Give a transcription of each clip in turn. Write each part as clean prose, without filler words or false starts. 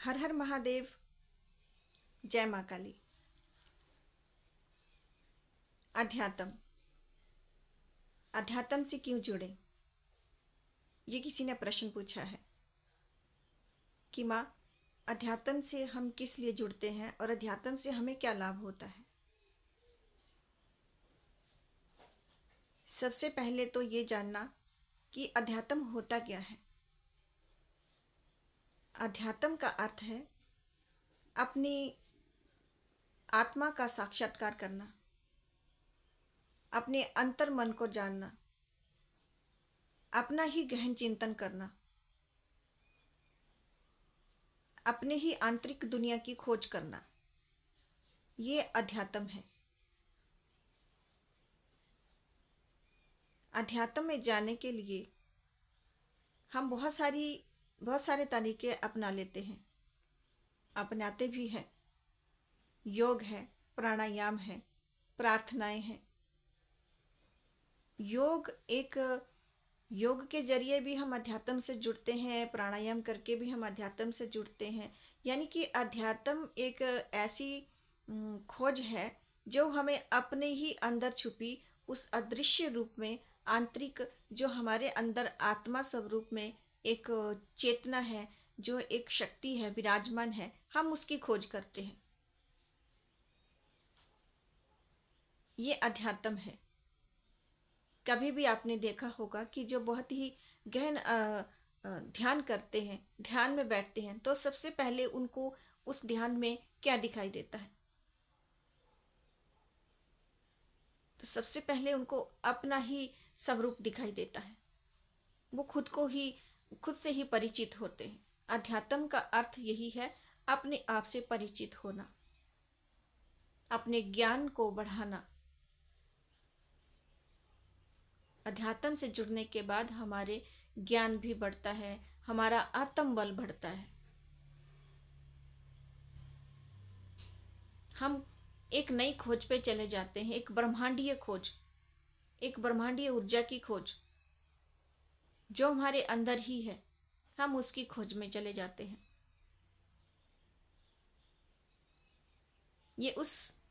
हर हर महादेव। जय माँ काली। अध्यात्म, अध्यात्म से क्यों जुड़े, ये किसी ने प्रश्न पूछा है कि माँ, अध्यात्म से हम किस लिए जुड़ते हैं और अध्यात्म से हमें क्या लाभ होता है। सबसे पहले तो ये जानना कि अध्यात्म होता क्या है। अध्यात्म का अर्थ है अपनी आत्मा का साक्षात्कार करना, अपने अंतर मन को जानना, अपना ही गहन चिंतन करना, अपने ही आंतरिक दुनिया की खोज करना, ये अध्यात्म है। अध्यात्म में जाने के लिए हम बहुत सारे तरीके अपना लेते हैं, अपनाते भी हैं। योग है, प्राणायाम है, प्रार्थनाएं हैं। योग के जरिए भी हम अध्यात्म से जुड़ते हैं, प्राणायाम करके भी हम अध्यात्म से जुड़ते हैं। यानी कि अध्यात्म एक ऐसी खोज है जो हमें अपने ही अंदर छुपी उस अदृश्य रूप में, आंतरिक, जो हमारे अंदर आत्मा स्वरूप में एक चेतना है, जो एक शक्ति है, विराजमान है, हम उसकी खोज करते हैं। ये अध्यात्म है। कभी भी आपने देखा होगा कि जो बहुत ही गहन ध्यान करते हैं, ध्यान में बैठते हैं, तो सबसे पहले उनको उस ध्यान में क्या दिखाई देता है? तो सबसे पहले उनको अपना ही स्वरूप दिखाई देता है। वो खुद से ही परिचित होते हैं। अध्यात्म का अर्थ यही है, अपने आप से परिचित होना, अपने ज्ञान को बढ़ाना। अध्यात्म से जुड़ने के बाद हमारे ज्ञान भी बढ़ता है, हमारा आत्मबल बढ़ता है। हम एक नई खोज पे चले जाते हैं, एक ब्रह्मांडीय खोज, एक ब्रह्मांडीय ऊर्जा की खोज जो हमारे अंदर ही है। हम उसकी खोज में चले जाते हैं। ये उस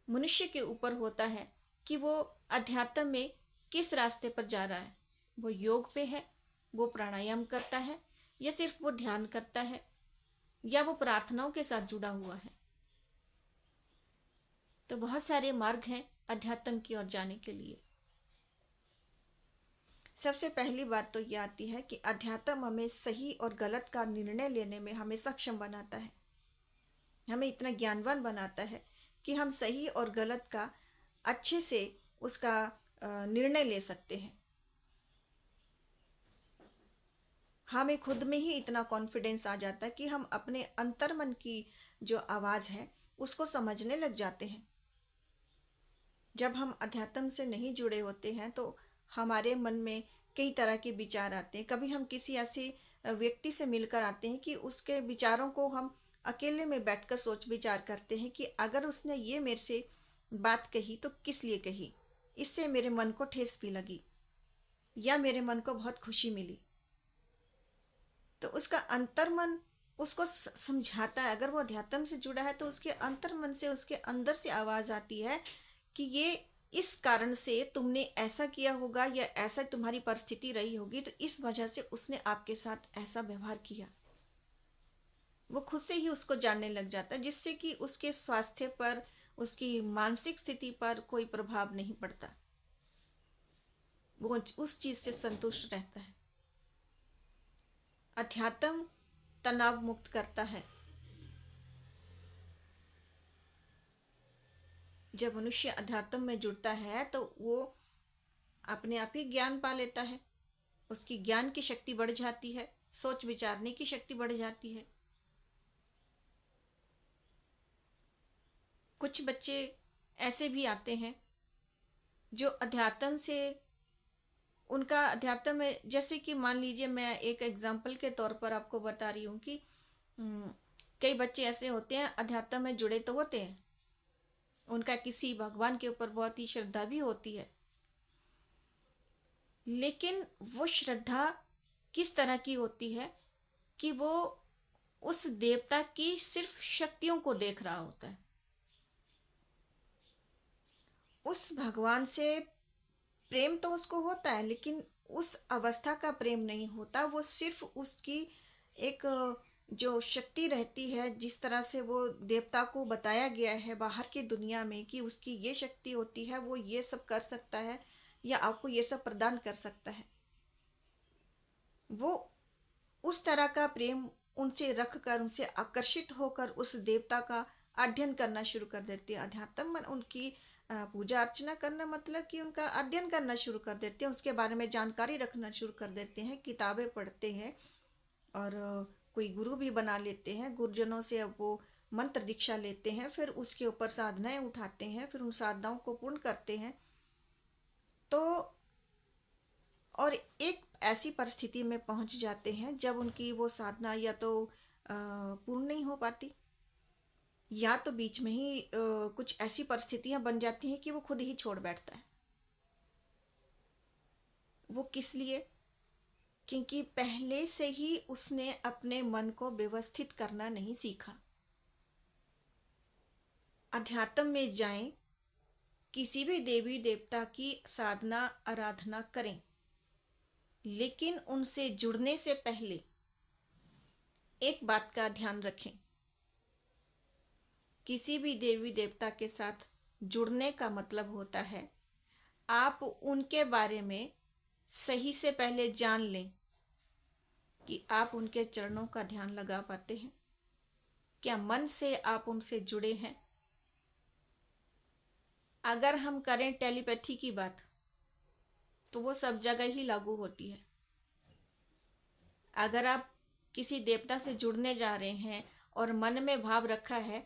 मनुष्य के ऊपर होता है कि वो अध्यात्म में किस रास्ते पर जा रहा है। वो योग पे है, वो प्राणायाम करता है, या सिर्फ वो ध्यान करता है, या वो प्रार्थनाओं के साथ जुड़ा हुआ है। तो बहुत सारे मार्ग हैं अध्यात्म की ओर जाने के लिए। सबसे पहली बात तो ये आती है कि अध्यात्म हमें सही और गलत का निर्णय लेने में हमें सक्षम बनाता है। हमें इतना ज्ञानवान बनाता है कि हम सही और गलत का अच्छे से उसका निर्णय ले सकते हैं। हमें खुद में ही इतना कॉन्फिडेंस आ जाता है कि हम अपने अंतर्मन की जो आवाज़ है उसको समझने लग जाते हैं। जब हम अध्यात्म से नहीं जुड़े होते हैं तो हमारे मन में कई तरह के विचार आते हैं। कभी हम किसी ऐसे व्यक्ति से मिलकर आते हैं कि उसके विचारों को हम अकेले में बैठकर सोच विचार करते हैं कि अगर उसने ये मेरे से बात कही तो किस लिए कही, इससे मेरे मन को ठेस भी लगी या मेरे मन को बहुत खुशी मिली। तो उसका अंतर्मन उसको समझाता है। अगर वो अध्यात्म से जुड़ा है तो उसके अंतर्मन से, उसके अंदर से आवाज़ आती है कि ये इस कारण से तुमने ऐसा किया होगा या ऐसा तुम्हारी परिस्थिति रही होगी, तो इस वजह से उसने आपके साथ ऐसा व्यवहार किया। वो खुद से ही उसको जानने लग जाता है, जिससे कि उसके स्वास्थ्य पर, उसकी मानसिक स्थिति पर कोई प्रभाव नहीं पड़ता। वो उस चीज से संतुष्ट रहता है। अध्यात्म तनाव मुक्त करता है। जब मनुष्य अध्यात्म में जुड़ता है तो वो अपने आप ही ज्ञान पा लेता है। उसकी ज्ञान की शक्ति बढ़ जाती है, सोच विचारने की शक्ति बढ़ जाती है। कुछ बच्चे ऐसे भी आते हैं जो अध्यात्म से, उनका अध्यात्म में, जैसे कि मान लीजिए, मैं एक एग्जाम्पल के तौर पर आपको बता रही हूँ कि कई बच्चे ऐसे होते हैं, अध्यात्म में जुड़े तो होते हैं, उनका किसी भगवान के ऊपर बहुत ही श्रद्धा भी होती है, लेकिन वो श्रद्धा किस तरह की होती है कि वो उस देवता की सिर्फ शक्तियों को देख रहा होता है। उस भगवान से प्रेम तो उसको होता है, लेकिन उस अवस्था का प्रेम नहीं होता। वो सिर्फ उसकी एक जो शक्ति रहती है, जिस तरह से वो देवता को बताया गया है बाहर की दुनिया में कि उसकी ये शक्ति होती है, वो ये सब कर सकता है या आपको ये सब प्रदान कर सकता है, वो उस तरह का प्रेम उनसे रख कर, उनसे आकर्षित होकर उस देवता का अध्ययन करना शुरू कर देती है। अध्यात्म मन उनकी पूजा अर्चना करना मतलब कि उनका अध्ययन करना शुरू कर देते हैं, उसके बारे में जानकारी रखना शुरू कर देते हैं, किताबें पढ़ते हैं और कोई गुरु भी बना लेते हैं। गुरुजनों से अब वो मंत्र दीक्षा लेते हैं, फिर उसके ऊपर साधनाएं उठाते हैं, फिर उन साधनाओं को पूर्ण करते हैं। तो और एक ऐसी परिस्थिति में पहुंच जाते हैं जब उनकी वो साधना या तो पूर्ण नहीं हो पाती, या तो बीच में ही कुछ ऐसी परिस्थितियां बन जाती हैं कि वो खुद ही छोड़ बैठता है। वो किस लिए? क्योंकि पहले से ही उसने अपने मन को व्यवस्थित करना नहीं सीखा। अध्यात्म में जाएं, किसी भी देवी देवता की साधना आराधना करें, लेकिन उनसे जुड़ने से पहले एक बात का ध्यान रखें। किसी भी देवी देवता के साथ जुड़ने का मतलब होता है आप उनके बारे में सही से पहले जान लें कि आप उनके चरणों का ध्यान लगा पाते हैं, क्या मन से आप उनसे जुड़े हैं। अगर हम करें टेलीपैथी की बात, तो वो सब जगह ही लागू होती है। अगर आप किसी देवता से जुड़ने जा रहे हैं और मन में भाव रखा है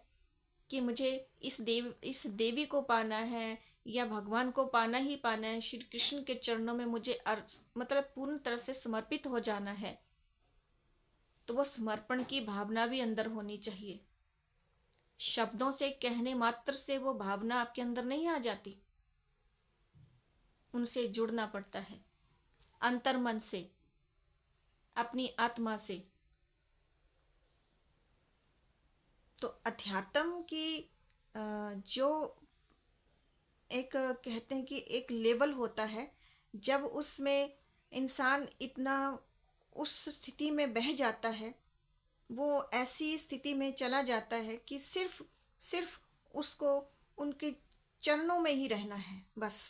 कि मुझे इस देवी को पाना है या भगवान को पाना ही पाना है, श्री कृष्ण के चरणों में मुझे मतलब पूर्ण तरह से समर्पित हो जाना है, तो वो समर्पण की भावना भी अंदर होनी चाहिए। शब्दों से कहने मात्र से वो भावना आपके अंदर नहीं आ जाती, उनसे जुड़ना पड़ता है अंतर मन से, अपनी आत्मा से। तो अध्यात्म की जो एक कहते हैं कि एक लेवल होता है, जब उसमें इंसान इतना उस स्थिति में बह जाता है, वो ऐसी स्थिति में चला जाता है कि सिर्फ सिर्फ उसको उनके चरणों में ही रहना है। बस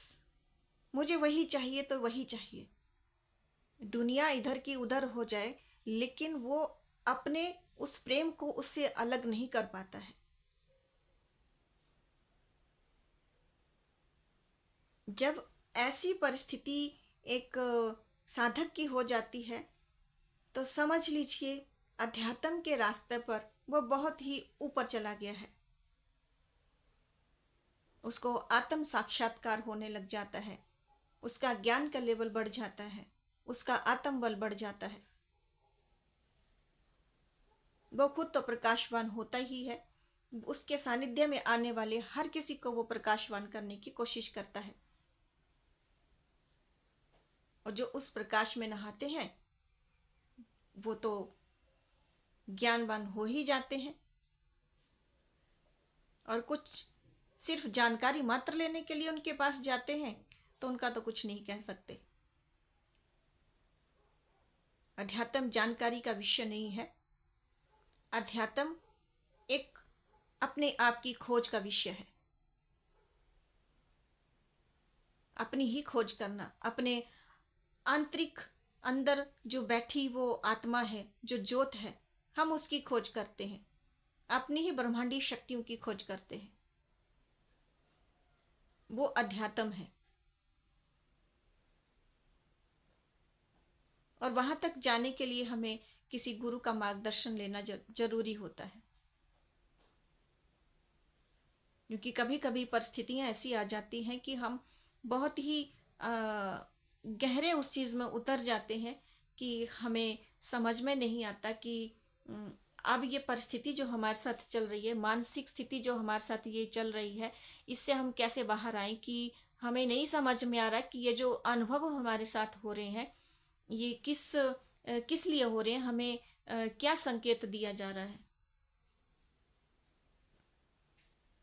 मुझे वही चाहिए तो वही चाहिए, दुनिया इधर की उधर हो जाए, लेकिन वो अपने उस प्रेम को उससे अलग नहीं कर पाता है। जब ऐसी परिस्थिति एक साधक की हो जाती है, तो समझ लीजिए अध्यात्म के रास्ते पर वो बहुत ही ऊपर चला गया है। उसको आत्म साक्षात्कार होने लग जाता है, उसका ज्ञान का लेवल बढ़ जाता है, उसका आत्म बल बढ़ जाता है। वो खुद तो प्रकाशवान होता ही है, उसके सानिध्य में आने वाले हर किसी को वो प्रकाशवान करने की कोशिश करता है। और जो उस प्रकाश में नहाते हैं वो तो ज्ञानवान हो ही जाते हैं, और कुछ सिर्फ जानकारी मात्र लेने के लिए उनके पास जाते हैं तो उनका तो कुछ नहीं कह सकते। अध्यात्म जानकारी का विषय नहीं है, अध्यात्म एक अपने आप की खोज का विषय है। अपनी ही खोज करना, अपने आंतरिक अंदर जो बैठी वो आत्मा है, जो ज्योत है, हम उसकी खोज करते हैं, अपनी ही ब्रह्मांडीय शक्तियों की खोज करते हैं। वो अध्यात्म है। और वहां तक जाने के लिए हमें किसी गुरु का मार्गदर्शन लेना जरूरी होता है, क्योंकि कभी कभी परिस्थितियां ऐसी आ जाती हैं कि हम बहुत ही गहरे उस चीज़ में उतर जाते हैं कि हमें समझ में नहीं आता कि अब ये परिस्थिति जो हमारे साथ चल रही है, मानसिक स्थिति जो हमारे साथ ये चल रही है, इससे हम कैसे बाहर आए। कि हमें नहीं समझ में आ रहा कि ये जो अनुभव हमारे साथ हो रहे हैं ये किस लिए हो रहे हैं, हमें क्या संकेत दिया जा रहा है।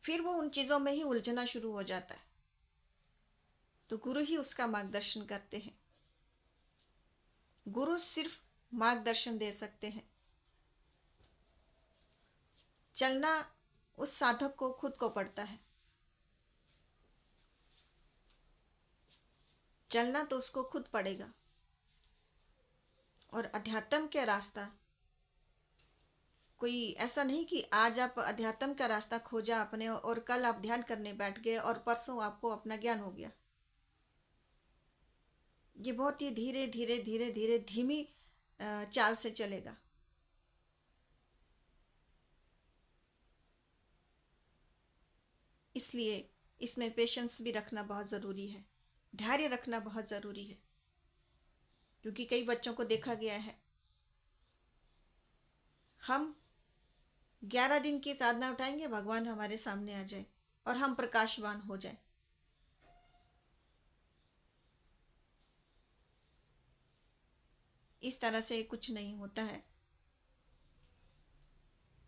फिर वो उन चीज़ों में ही उलझना शुरू हो जाता है। तो गुरु ही उसका मार्गदर्शन करते हैं। गुरु सिर्फ मार्गदर्शन दे सकते हैं। चलना उस साधक को खुद को पड़ता है। चलना तो उसको खुद पड़ेगा। और अध्यात्म का रास्ता कोई ऐसा नहीं कि आज आप अध्यात्म का रास्ता खोजा आपने और कल आप ध्यान करने बैठ गए और परसों आपको अपना ज्ञान हो गया। ये बहुत ही धीरे धीरे धीरे धीरे धीमी चाल से चलेगा। इसलिए इसमें पेशेंस भी रखना बहुत ज़रूरी है, धैर्य रखना बहुत ज़रूरी है। क्योंकि कई बच्चों को देखा गया है, हम 11 दिन की साधना उठाएंगे, भगवान हमारे सामने आ जाए और हम प्रकाशवान हो जाए। इस तरह से कुछ नहीं होता है।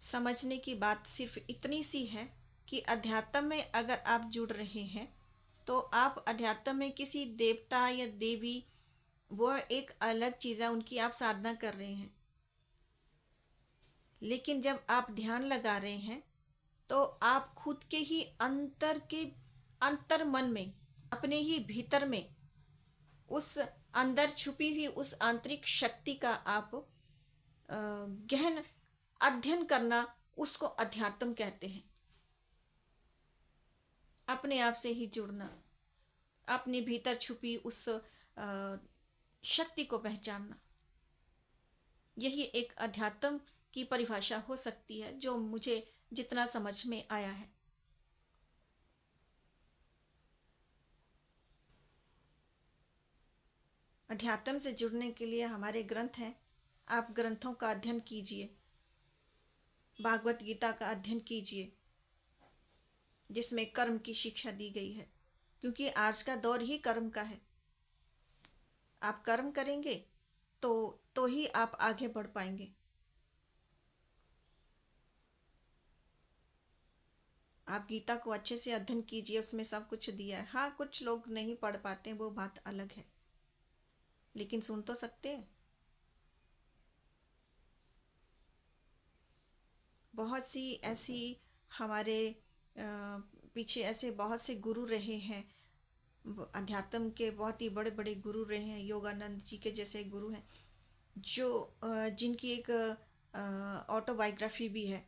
समझने की बात सिर्फ इतनी सी है कि अध्यात्म में अगर आप जुड़ रहे हैं तो आप अध्यात्म में किसी देवता या देवी, वो एक अलग चीज़ है, उनकी आप साधना कर रहे हैं। लेकिन जब आप ध्यान लगा रहे हैं तो आप खुद के ही अंतर मन में, अपने ही भीतर में, उस अंदर छुपी हुई उस आंतरिक शक्ति का आप गहन अध्ययन करना, उसको अध्यात्म कहते हैं। अपने आप से ही जुड़ना, अपने भीतर छुपी उस शक्ति को पहचानना, यही एक अध्यात्म की परिभाषा हो सकती है, जो मुझे जितना समझ में आया है। अध्यात्म से जुड़ने के लिए हमारे ग्रंथ हैं, आप ग्रंथों का अध्ययन कीजिए। भागवत गीता का अध्ययन कीजिए, जिसमें कर्म की शिक्षा दी गई है। क्योंकि आज का दौर ही कर्म का है। आप कर्म करेंगे तो ही आप आगे बढ़ पाएंगे। आप गीता को अच्छे से अध्ययन कीजिए, उसमें सब कुछ दिया है। हाँ, कुछ लोग नहीं पढ़ पाते, वो बात अलग है, लेकिन सुन तो सकते हैं। बहुत सी ऐसी हमारे पीछे ऐसे बहुत से गुरु रहे हैं, अध्यात्म के बहुत ही बड़े बड़े गुरु रहे हैं। योगानंद जी के जैसे गुरु हैं, जो जिनकी एक ऑटोबायोग्राफी भी है।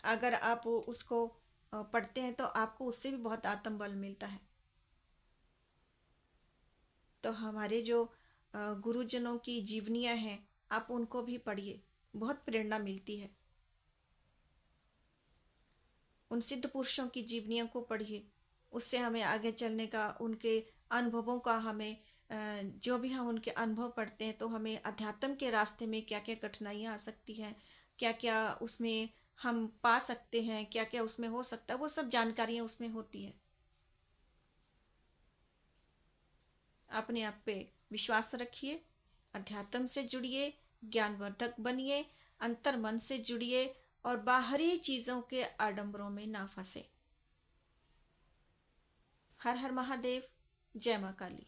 अगर आप उसको पढ़ते हैं तो आपको उससे भी बहुत आत्मबल मिलता है। तो हमारे जो गुरुजनों की जीवनियाँ हैं, आप उनको भी पढ़िए, बहुत प्रेरणा मिलती है। उन सिद्ध पुरुषों की जीवनियों को पढ़िए, उससे हमें आगे चलने का, उनके अनुभवों का, हमें जो भी हम उनके अनुभव पढ़ते हैं तो हमें अध्यात्म के रास्ते में क्या क्या कठिनाइयाँ आ सकती हैं, क्या क्या उसमें हम पा सकते हैं, क्या क्या उसमें हो सकता है, वो सब जानकारियाँ उसमें होती हैं। अपने आप पे विश्वास रखिए, अध्यात्म से जुड़िए, ज्ञानवर्धक बनिए, अंतर मन से जुड़िए और बाहरी चीज़ों के आडंबरों में ना फंसे। हर हर महादेव। जय माँ काली।